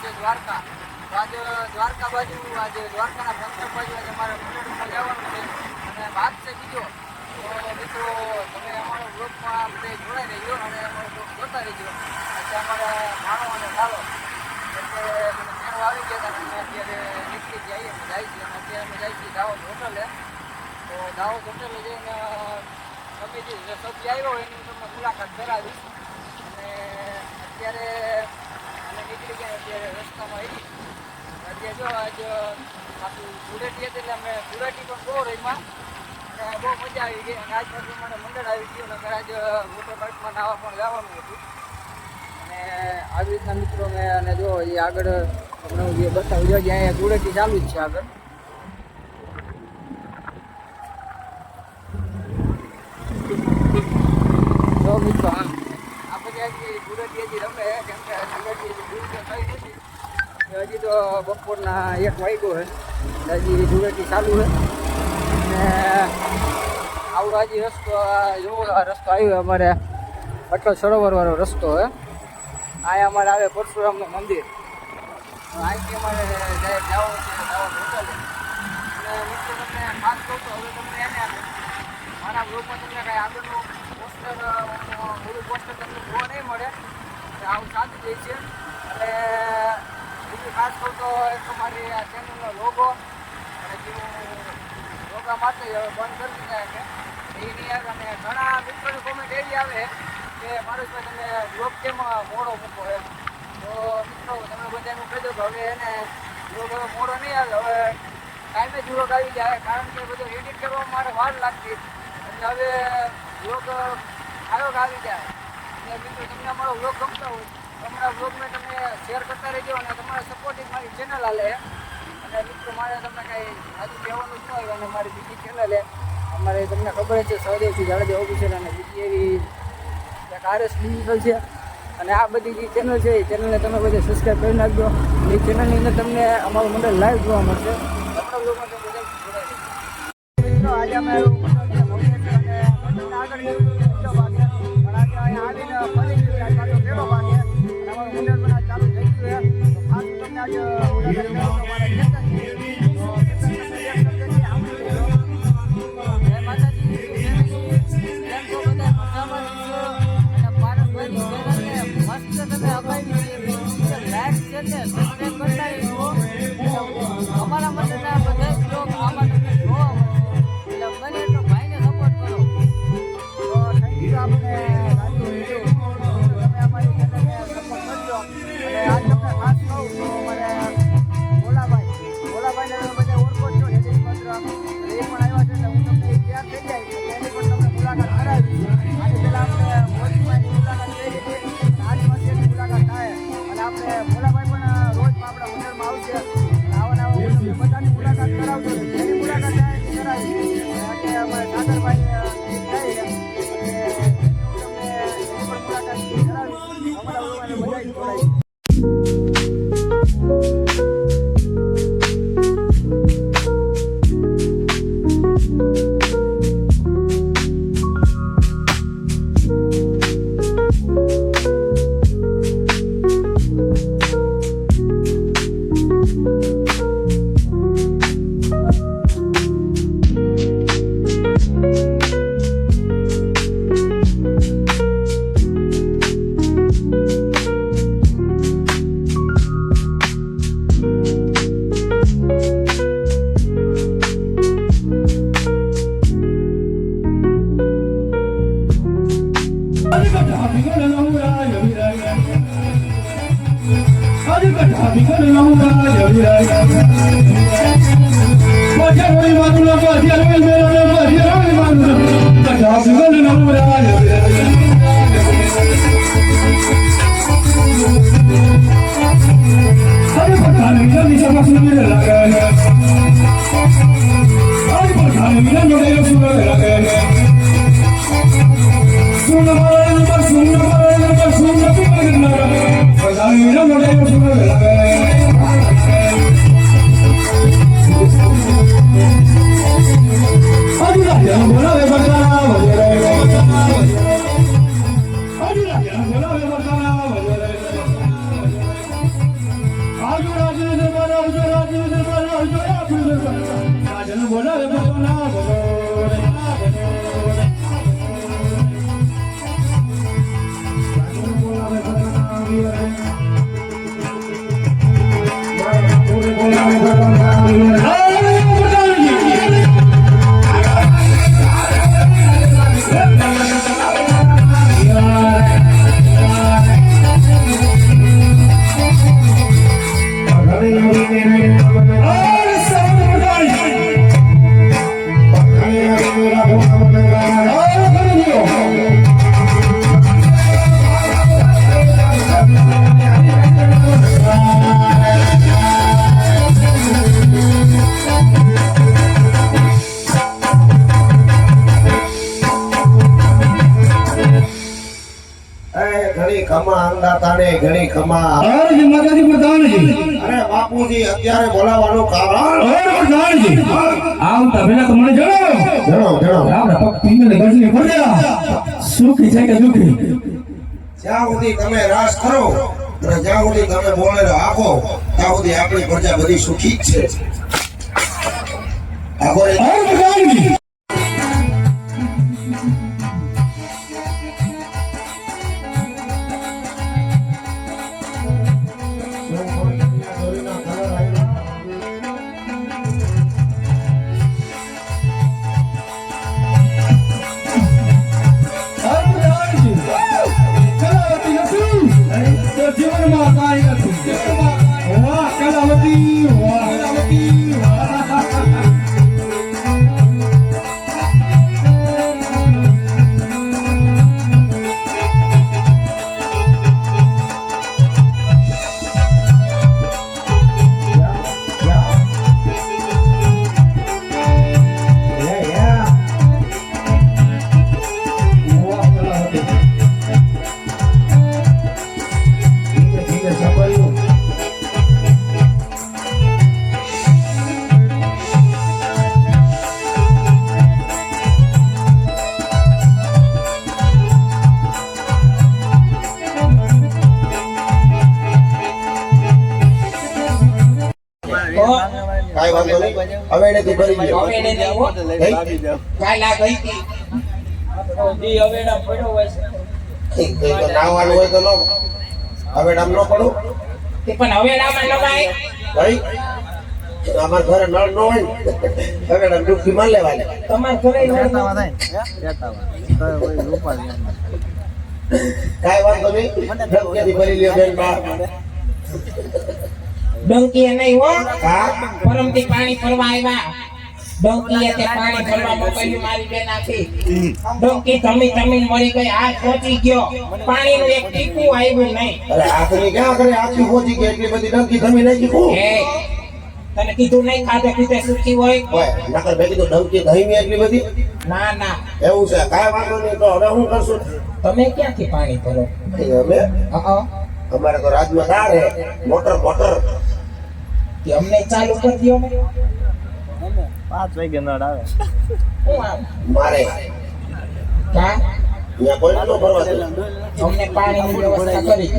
છે દ્વારકા. તો આજે દ્વારકા બાજુ આજે દ્વારકાના પંથક બાજુ આજે અમારે મંડળમાં જવાનું છે અને વાત છે બીજો. તો મિત્રો તમે અમારો બ્લોગમાં આપણે જોડાઈ રહેજો અને અમારો બ્લોગ જોતા રહેજો. આજે અમારા ભાણો અને લાલો એટલે મેળો આવી ગયા હતા અને અત્યારે નીકળી જઈએ અમે જાય છીએ અને અત્યારે અમે જાય છીએ દાહોદ હોટલે. તો દાહોદ હોટલે જઈને તમે જે સબ્જી આવ્યો એની હું તમને મુલાકાત કરાવીશ. અને અત્યારે અમે નીકળી ગયા અત્યારે રસ્તામાં આવી અત્યારે જો આજ પાછું ધૂળેટી હતી એટલે અમે ધૂળેટી પણ બહુ રહીમાં અને બહુ મજા આવી ગઈ. અને આજ પાછું મને મંડળ આવી ગયું અને આજ વોટર પાર્કમાં નાહવા પણ જવાનું હતું. અને આવી રીતના મિત્રો મેં અને જો એ આગળ આપણે જે બતાવી જો અહીંયા ધૂળેટી ચાલુ જ છે આગળ. જો મિત્રો હા આપણે હજી ધૂળેટી હજી રમે કેમ કે ધૂળેટી દૂર તો થઈ નથી. હજી તો બપોરના 1 વાગ્યો છે હજી ધૂળેટી ચાલુ છે. અને આવડો હજી રસ્તો જોવો રસ્તો આવ્યો અમારે અટલ સરોવરવાળો રસ્તો છે. અહીંયા અમારે આવે પરશુરામનું મંદિર. અહીંથી અમારે જવાનું છે દાહોદ હોટલે. અને મિત્રો તમને ખાસ કહું તો હવે તમને એને મારા ગ્રુપમાં તમને કાંઈ આગળનું પોસ્ટર બધું પોસ્ટર તમને જોવા નહીં મળે આવું સાચું જાય છે. અને બીજું ખાસ કહું તો એક અમારી આ ચેનલનો લોગો અને જેનું લોગા માટે હવે બંધ કરી દીધા છે એ નહીં આવે. અને ઘણા મિત્રોની કોમેન્ટ એવી આવે કે મારુષભાઈ તમે બ્લોગ કેમ મોડો મૂકો એમ. તો મિત્રો તમે બધાનું કહેજો કે હવે એને બ્લોગ હવે મોડો નહીં આવે હવે ટાઈમે જ બ્લોગ આવી જાય કારણ કે બધું એડિટ કરવામાં મારે વાર લાગતી એટલે હવે બ્લોગ આયોગ આવી જાય. અને મિત્રો તમને અમારો બ્લોગ ગમતો હોય તો અમારા બ્લોગને તમે શેર કરતા રહેજો અને તમારા સપોર્ટિંગ મારી ચેનલ હાલે. અને મિત્રો મારે તમને કાંઈ આજુ કહેવાનું જ ન હોય અને મારી બીજી ચેનલ અમારે તમને ખબર છે સહદેવસિંહ જાડેજા ઓફિશિયલ અને બીજી એવી RS ડિજિટલ છે. અને આ બધી જે ચેનલ છે એ ચેનલને તમે બધે સબસ્ક્રાઈબ કરી નાખજો. એ ચેનલની અંદર તમને અમારું મંડળ લાઈવ જોવા મળશે. આપણા બ્લોગમાં તમે બધા જોડાઈ મિત્રો આજે અમે આગળ આવીને ફરી પેલો ભાગે અમારું મંડળ પણ ચાલુ થઈ ગયું છે. તો ખાસ તમને આજે અમારા મંડળના બધા બ્લોગ આમાં તમને જોવા મળે એટલે બને એટલો ભાઈને સપોર્ટ કરો. તો થેન્ક યુ આપણે તમે અમારી ચેનલને સપોર્ટ કરજો. અને આજ તમને ખાસ કહું તો મને ભોલાભાઈને તમે બધા ઓળખો છો એ પણ આવ્યા છે એટલે હું તમને તૈયાર થઈ જાય એની પણ તમને મુલાકાત કરાવી. આજે પહેલાં આપણે મોદીભાઈની મુલાકાત કરી હતી આજ પછી એની મુલાકાત થાય અને આપણે ભોલાભાઈ પણ રોજમાં આપણા મંડળમાં આવશે. આવા બધાની મુલાકાત કરાવજો જેની મુલાકાત થાય એની કરાવી. આજે અમારે સાગરભાઈ જાય અને એની પણ મુલાકાત કરાવી અમારા લોકોને બધા જોડાય. Bola de રાજન બોલાવે પોતાના બોલો રે રાજન બોલાવે પોતાના વીર બોલાવે પોતાના ઘણી ખમા અરે માતાજી પ્રધાનજી અરે બાપુજી અત્યારે બોલાવવાનું કારણ અરે પ્રધાનજી આવતા પહેલા તો મને જણાવો જણાવો આપણે પગ પીને ગજની પડ્યા સુખી છે કે દુખી જ્યાં સુધી તમે રાસ કરો અને જ્યાં સુધી તમે બોલેલો આપો ત્યાં સુધી આપણી પ્રજા બધી સુખી જ છે આખો અરે પ્રધાનજી જીવનમાં કાંઈ નથી વાહ કલાવતી વાહ કલાવતી વાહ કાઈ વાંધો નહીં હવે એનેથી ભરી ગયો હવે એને દેવો કાલ આ ગઈ હતી દી હવે ના પડ્યો હોય છે કઈ તો નાવાનું હોય તો નો હવે નામ નો પડું તે પણ હવે નામાં નવાય ભાઈ અમાર ઘરે નળ નો હોય હવે નામ ડૂબકી માર લેવાની તમાર ઘરે કાઈ વાંધો નહીં ડબકેથી ભરી લ્યો બેન બા ડંકી એ નહીં હો હા પરમથી પાણી ભરવા આવ્યા ડંકી તે પાણી ભરવા મોકલ્યું મારી બેન આખી ડંકી ધમી મળી ગઈ હાથ પહોંચી ગયો પાણીનું એક ટીપું આવ્યું નહીં અરે આખરી ક્યાં કરે આખી પહોંચી ગઈ એટલી બધી ડંકી ધમી નાખી કો હે તને કીધું નહીં ખાધે પીતે સુખી હોય ઓય નકર બે કીધું ડંકી ધમી એટલી બધી ના ના એવું છે કાઈ વાંધો નહીં તો હવે હું કરશું તમે ક્યાંથી પાણી ભરો અમે હા અમારે તો રાજમાં કાર હે મોટર કે અમને ચાલુ કરી દો ને 5 વાગે નળ આવે હું આમ મારે કા અહીંયા કોઈ નતો ભરવા દે અમને પાણીની વ્યવસ્થા કરી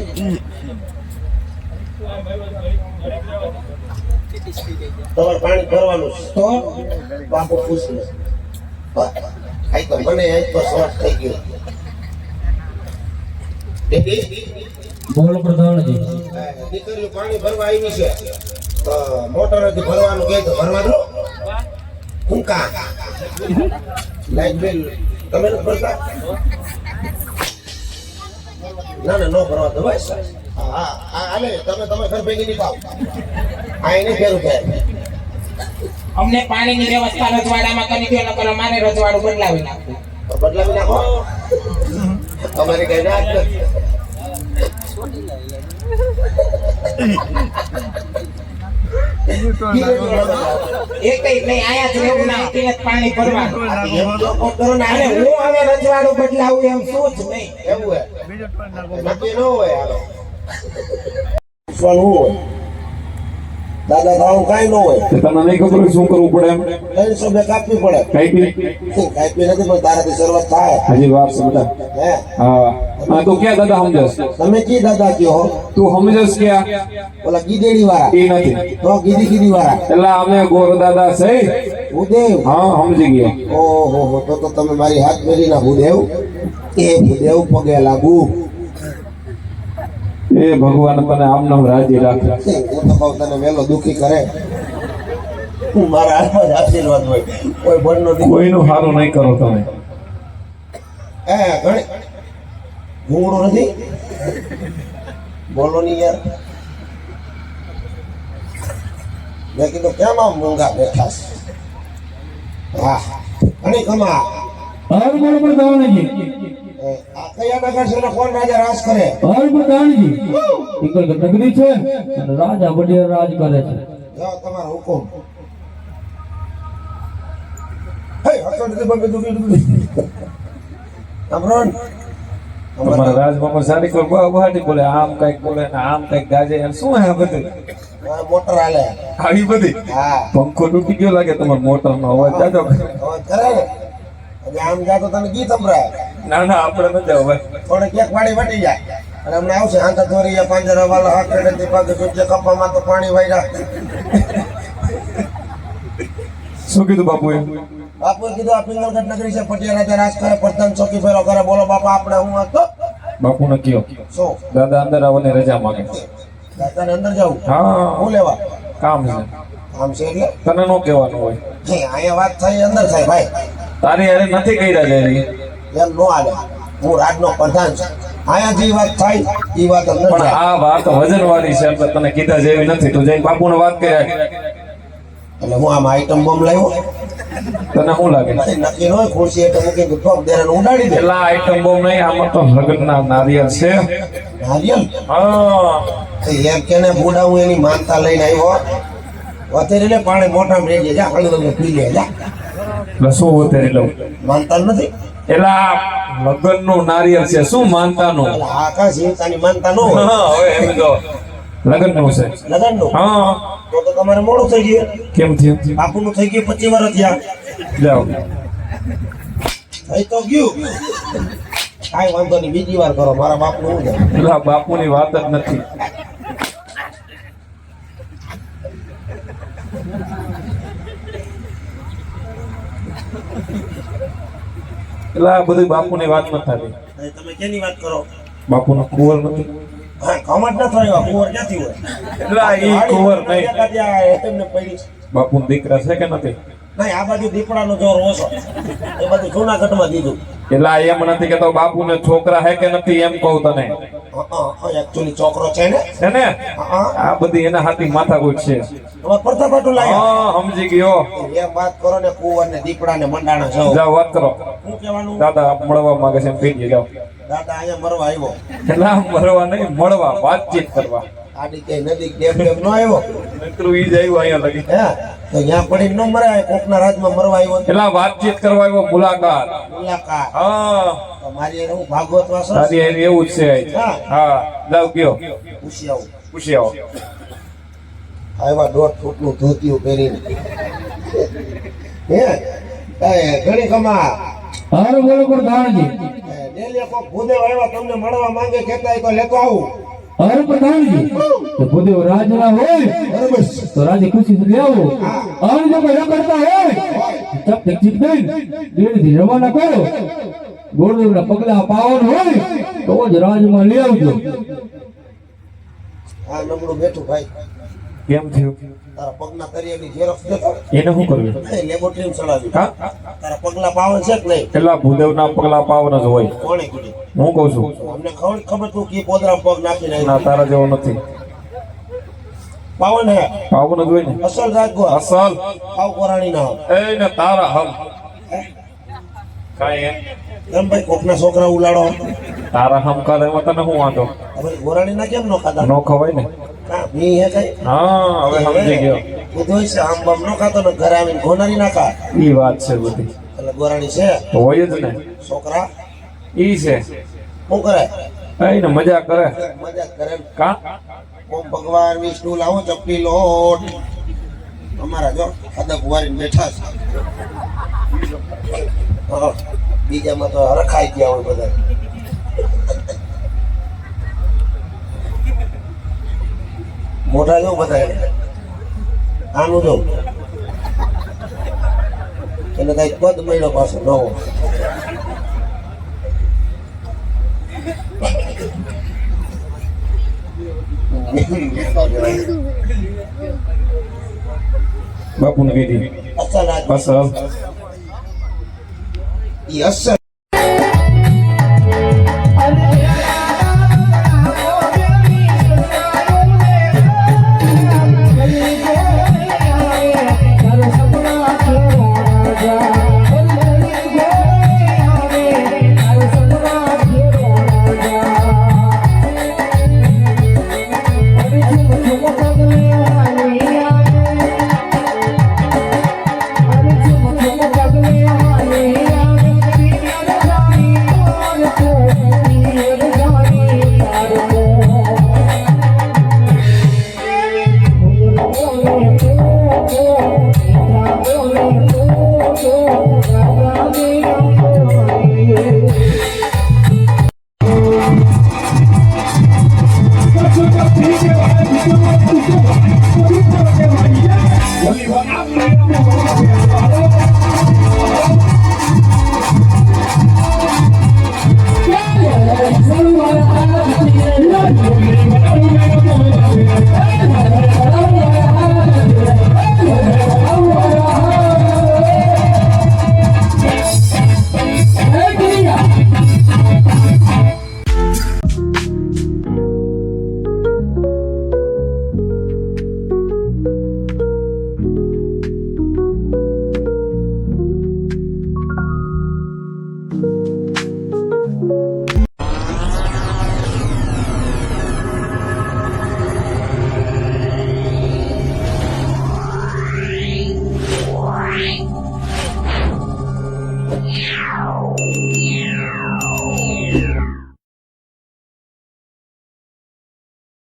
તમારે પાણી ભરવાનું છે તો બાપુ પૂછ લે આઈ તો મને આજ તો શોર્ટ થઈ ગયો દેખી બોલો પ્રધાનજી દીકરીઓ પાણી ભરવા આવી છે મોટરથી ભરવાનું કહે તો ભરવા દો હુંકા લાઈટ બિલ તમે નથી ભરતા ના નો ભરવા દો ભાઈ હા આલે તમે ઘર ભેગી નહીં પાવ આ એને ફેરું થાય અમને પાણીની વ્યવસ્થા રજવાડામાં કરી દો નકર અમારે રજવાડું બદલાવી નાખવું બદલાવી નાખો અમારે કઈ ના જ નથી એકઈ નહીં આયા જ રહેવું ના હતી જ પાણી ભરવાનું એમ તો કરો ને અને હું હવે રજવાડું બદલાવું એમ શું જ નહીં એવું હે નક્કી ન હોય હાલો શું હોય દાદા ખાવું કાંઈ ન હોય તમને નહીં ખબર શું કરવું પડે એમ 300 બે કાપવી પડે કાપી કાપી નથી પણ તારાથી શરૂઆત થાય હજી વાર છે બધા હે હા હા તો ક્યાં દાદા સમજસ તમે કી દાદા કયો તું સમજસ ક્યાં ઓલા ગીદેડી વાળા એ નથી તો ગીદી વાળા એટલે અમે ગોર દાદા છે ભૂદેવ હા સમજી ગયો ઓહો તો તમે મારી હાથ મેરી ના ભૂદેવ એ ભૂદેવ પગે લાગુ એ ભગવાન તને આમનો રાજી રાખે હું તો કહું તને વેલો દુખી કરે મારા હાથમાં જ આશીર્વાદ હોય કોઈ બળનો કોઈનું સારું નહીં કરો તમે એ ઘણી ઘૂંગડું નથી બોલો નહીં યાર મેં કીધું કેમ આમ મૂંગા બેઠા છે હા ઘણી કમા હર બોલ દાણજી આ કયા નગર છે ને કોણ રાજા રાજ કરે હર બોલ દાણજી એક નગરી છે અને રાજા વડીલ રાજ કરે છે જાઓ તમારો હુકમ હે હકડ દે બંગ દુખી અમરોન તમારા રાજમામા સારી કોઈ બહાટી બોલે આમ કઈક બોલે ને આમ કઈક ગાજે એમ શું હે આ બધું મોટર હાલે આવી બધી હા પંખો તૂટી ગયો લાગે તમારો મોટર નો અવાજ જાજો હવે કરે ને એટલે આમ જા તો તને ગીત સંભળાય ના ના આપણે ન જાવ ભાઈ થોડે ક્યાંક પાણી વટી જાય અને હમણાં આવશે આંકા દોરી પાંજરા વાળા હાકડે થી પગ સૂચે કપામાં તો પાણી વાયરા શું કીધું બાપુએ બાપુએ કીધું આ પિંગલગઢ નગરી છે પટિયા રાજા રાજ કરે પ્રધાન ચોકી ફેરો કરે બોલો બાપા આપણે હું હતો બાપુને કયો શું દાદા અંદર આવવાની રજા માંગે દાદાને અંદર જાઉં હા હું લેવા કામ છે આમ છે એટલે તને નો કહેવાનું હોય જે અહીંયા વાત થાય એ અંદર થાય ભાઈ તારી હારે નથી કર્યા જાય એમ નો હાલે હું રાજનો પ્રધાન છું અહીંયા જે વાત થાય એ વાત અંદર પણ જાય આ વાત વજન વાળી છે એટલે તને કીધા જેવી નથી તું જઈને બાપુને વાત કર્યા એટલે હું આમ આઈટમ બોમ્બ લાવ્યો તને શું લાગે નક્કી ન હોય ખુરશી એટલે મૂકી ટોપ દેરાને ઉડાડી દે પેલા આઈટમ બોમ્બ નહીં આમાં તો લગ્નના નારિયેળ છે નારિયેલ હા એમ કેને બુડા હું એની માનતા લઈને આવ્યો અત્યારે લે પાણી મોઢામાં રેડી જા હળદર પી લે જા એટલે શું ઉતરી લઉં માનતા નથી એટલે આ લગ્નનું નારિયેળ છે શું માનતાનું એટલે આ કા જીવતાની માનતા ન હોય હા હવે એમ જો લગ્નનું છે લગનનું હા તો તમારે મોડું થઈ ગયું કેમ થયું બાપુનું થઈ ગયું 25 વર્ષ થયા જાઓ થઈ તો ગયું કાંઈ વાંધો નહીં બીજી વાર કરો મારા બાપનું હું જાય એટલે આ બાપુની વાત જ નથી એટલે આ બધી બાપુની વાત નથી થતી તમે કેની વાત કરો બાપુનો કુંવર નથી હા કમટ ન થયો કુંવર ક્યાંથી હોય એટલે આ ઈ કુંવર નહીં એમને પડી બાપુના દીકરા છે કે નથી નહીં આ બાજુ દીપડાનો જોર ઓછો એ બધું જૂનાગઢમાં દીધું એટલે આ એમ નથી કેતો બાપુને છોકરા હે કે નથી એમ કહું તને એકચ્યુઅલી છોકરો છે ને છે ને હા આ બધી એના હાથી માથાકૂટ છે હવે પ્રતાપાટું લાયા હા સમજી ગયો એમ વાત કરો ને કુંવર ને દીપડા ને મંડાણા છો જાઓ વાત કરો શું કહેવાનું દાદા મળવા માંગે છે એમ કહી દે જાઓ દાદા અહીંયા મરવા આવ્યો એટલે આમ મળવા નહીં મળવા વાતચીત કરવા આડી કઈ નદી ડેમ ડેમ નો આવ્યો મિત્રો ઈ જ આવ્યો અહીંયા લગી હે તો ત્યાં પડી ન મરાય કોકના રાજમાં મરવા આવ્યો એટલે આ વાતચીત કરવા આવ્યો મુલાકાત મુલાકાત હા તો મારી હું ભાગવત વાસો તારી હારે એવું જ છે હા જાવ ગયો પૂછી આવું પૂછી આવો આવ્યા 1.5 ફૂટનું ધોતિયું પહેરીને હે એ ઘણી કમા હારો બોલો પ્રધાનજી ડેલી કોક ભૂદેવ આવ્યા તમને મળવા માંગે કહેતા તો લેતો આવું હારો પ્રધાનજી તો ભૂદેવ રાજના હોય બરોબર તો રાજી ખુશી થી આવો અને જો કોઈ કરતા હોય તબ તક જીત ગઈ ધીરે રવાના કરો ગોળના પગલા પાવન હોય તો જ રાજમાં લઈ આવજો આ નબળું બેઠું ભાઈ કેમ થયું તારા પગના તરિયાની ઝેરોક્ષ દેતો એને શું કરવું લેબોરેટરી ચડાવી હા તારા પગલા પાવન છે કે નહીં પેલા ભૂદેવના પગલા પાવન જ હોય કોણે કીધું હું કહું છું અમને ખબર તું કે પોદરા પગ નાખીને ના તારા જેવો નથી પાવન હે પાવન જ હોય ને અસલ રાજગો અસલ પાવ કોરાણી ના એ ને તારા હમ કાંઈ એમ કેમ ભાઈ કોકના છોકરા ઉલાડો તારા હમ કરે એમાં તને શું વાંધો હવે ગોરાણી ના કેમ નો ખાતા નો ખવાય ને કા મી હે કઈ હા હવે સમજી ગયો બધું છે આમ બામ નો ખાતો ને ઘરે આવીને ગોનારી ના ખા ઈ વાત છે બધી એટલે ગોરાણી છે તો હોય જ ને છોકરા ઈ છે શું કરે એ ને મજા કરે મજાક કરે ને. કા ઓમ ભગવાન વિષ્ણુ લાવો ચપટી લોટ અમારા જો ખદક વારીને બેઠા છે હા, બીજામાં તો હરખાઈ ગયા હોય બધા મોટા જો બધા એને. આનું જો એને કઈ પદ મળ્યો પાછો નવો. બાપુને કીધી અસલ અસલ ઈ અસલ